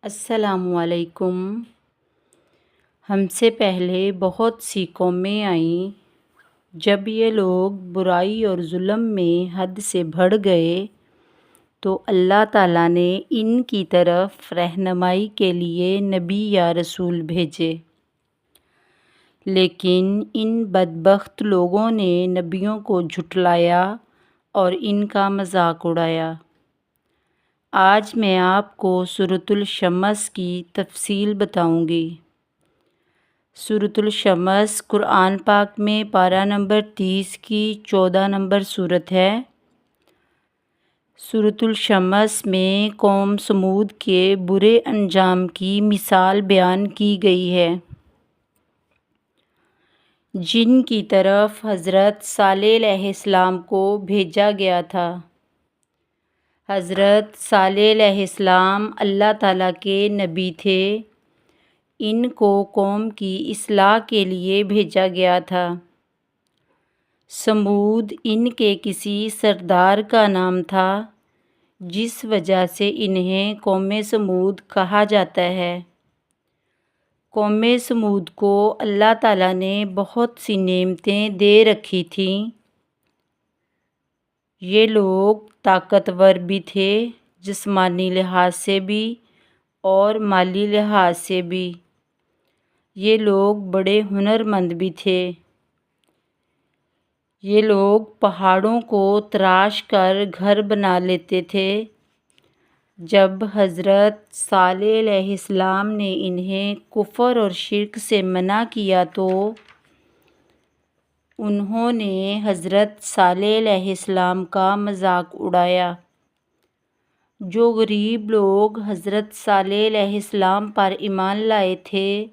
السلام علیکم۔ ہم سے پہلے بہت سی قومیں آئیں۔ جب یہ لوگ برائی اور ظلم میں حد سے بڑھ گئے تو اللہ تعالیٰ نے ان کی طرف رہنمائی کے لیے نبی یا رسول بھیجے، لیکن ان بدبخت لوگوں نے نبیوں کو جھٹلایا اور ان کا مذاق اڑایا۔ آج میں آپ کو سورۃ الشمس کی تفصیل بتاؤں گی۔ سورۃ الشمس قرآن پاک میں پارہ نمبر 30 کی 14 نمبر سورت ہے۔ سورۃ الشمس میں قوم سمود کے برے انجام کی مثال بیان کی گئی ہے، جن کی طرف حضرت صالح علیہ السلام کو بھیجا گیا تھا۔ حضرت صالح علیہ السلام اللہ تعالیٰ کے نبی تھے۔ ان کو قوم کی اصلاح کے لیے بھیجا گیا تھا۔ سمود ان کے کسی سردار کا نام تھا، جس وجہ سے انہیں قوم سمود کہا جاتا ہے۔ قوم سمود کو اللہ تعالیٰ نے بہت سی نعمتیں دے رکھی تھیں۔ یہ لوگ طاقتور بھی تھے، جسمانی لحاظ سے بھی اور مالی لحاظ سے بھی۔ یہ لوگ بڑے ہنرمند بھی تھے۔ یہ لوگ پہاڑوں کو تراش کر گھر بنا لیتے تھے۔ جب حضرت صالح علیہ السلام نے انہیں کفر اور شرک سے منع کیا تو انہوں نے حضرت صالح علیہ السلام کا مذاق اڑایا۔ جو غریب لوگ حضرت صالح علیہ السلام پر ایمان لائے تھے،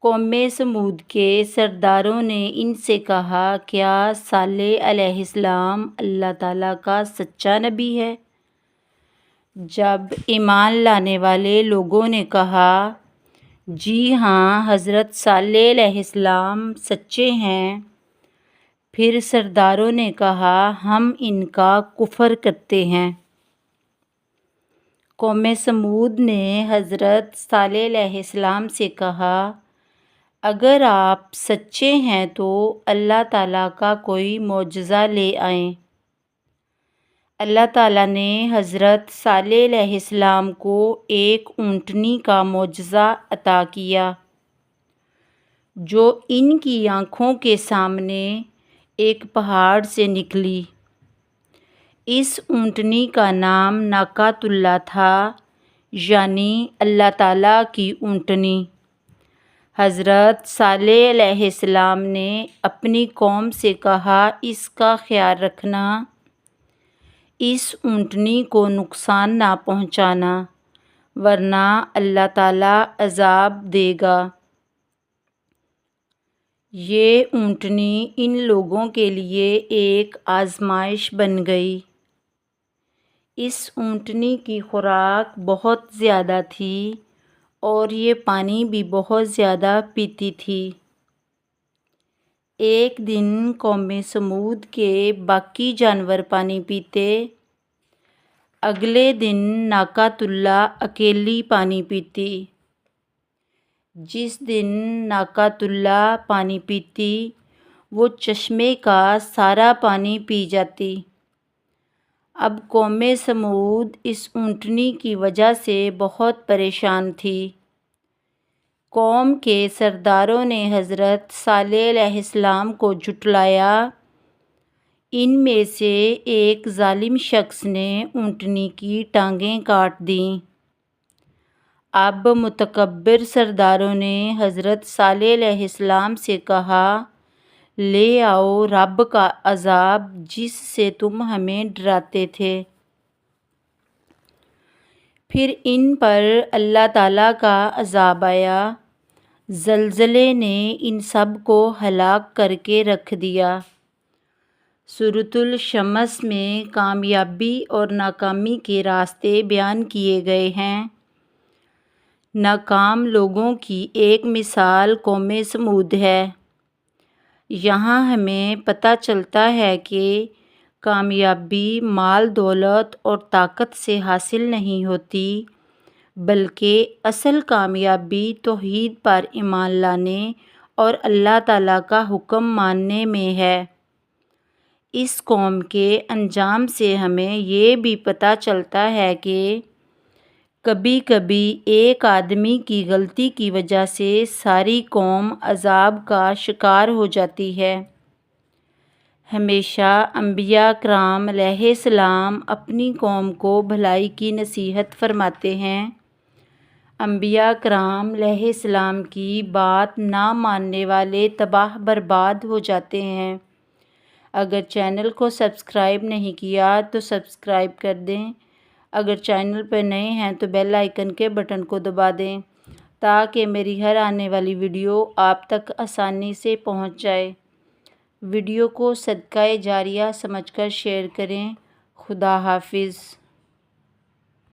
قوم سمود کے سرداروں نے ان سے کہا، کیا صالح علیہ السلام اللہ تعالیٰ کا سچا نبی ہے؟ جب ایمان لانے والے لوگوں نے کہا، جی ہاں، حضرت صالح علیہ السلام سچے ہیں، پھر سرداروں نے کہا، ہم ان کا کفر کرتے ہیں۔ قوم سمود نے حضرت صالح علیہ السلام سے کہا، اگر آپ سچے ہیں تو اللہ تعالیٰ کا کوئی معجزہ لے آئیں۔ اللہ تعالیٰ نے حضرت صالح علیہ السلام کو ایک اونٹنی کا معجزہ عطا کیا، جو ان کی آنکھوں کے سامنے ایک پہاڑ سے نکلی۔ اس اونٹنی کا نام ناقۃ اللہ تھا، یعنی اللہ تعالیٰ کی اونٹنی۔ حضرت صالح علیہ السلام نے اپنی قوم سے کہا، اس کا خیال رکھنا، اس اونٹنی کو نقصان نہ پہنچانا، ورنہ اللہ تعالیٰ عذاب دے گا۔ یہ اونٹنی ان لوگوں کے لیے ایک آزمائش بن گئی۔ اس اونٹنی کی خوراک بہت زیادہ تھی اور یہ پانی بھی بہت زیادہ پیتی تھی۔ ایک دن قوم سمود کے باقی جانور پانی پیتے، اگلے دن ناقۃ اللہ اکیلی پانی پیتی۔ جس دن ناقۃ اللہ پانی پیتی، وہ چشمے کا سارا پانی پی جاتی۔ اب قوم سمود اس اونٹنی کی وجہ سے بہت پریشان تھی۔ قوم کے سرداروں نے حضرت صالح علیہ السلام کو جھٹلایا۔ ان میں سے ایک ظالم شخص نے اونٹنی کی ٹانگیں کاٹ دیں۔ اب متکبر سرداروں نے حضرت صالح علیہ السلام سے کہا، لے آؤ رب کا عذاب جس سے تم ہمیں ڈراتے تھے۔ پھر ان پر اللہ تعالیٰ کا عذاب آیا۔ زلزلے نے ان سب کو ہلاک کر کے رکھ دیا۔ سورۃ الشمس میں کامیابی اور ناکامی کے راستے بیان کیے گئے ہیں۔ ناکام لوگوں کی ایک مثال قوم سمود ہے۔ یہاں ہمیں پتہ چلتا ہے کہ کامیابی مال دولت اور طاقت سے حاصل نہیں ہوتی، بلکہ اصل کامیابی توحید پر ایمان لانے اور اللہ تعالیٰ کا حکم ماننے میں ہے۔ اس قوم کے انجام سے ہمیں یہ بھی پتہ چلتا ہے کہ کبھی کبھی ایک آدمی کی غلطی کی وجہ سے ساری قوم عذاب کا شکار ہو جاتی ہے۔ ہمیشہ انبیاء کرام علیہ السلام اپنی قوم کو بھلائی کی نصیحت فرماتے ہیں۔ انبیاء کرام علیہ السلام کی بات نہ ماننے والے تباہ برباد ہو جاتے ہیں۔ اگر چینل کو سبسکرائب نہیں کیا تو سبسکرائب کر دیں۔ اگر چینل پر نئے ہیں تو بیل آئیکن کے بٹن کو دبا دیں تاکہ میری ہر آنے والی ویڈیو آپ تک آسانی سے پہنچ جائے۔ ویڈیو کو صدقہ جاریہ سمجھ کر شیئر کریں۔ خدا حافظ۔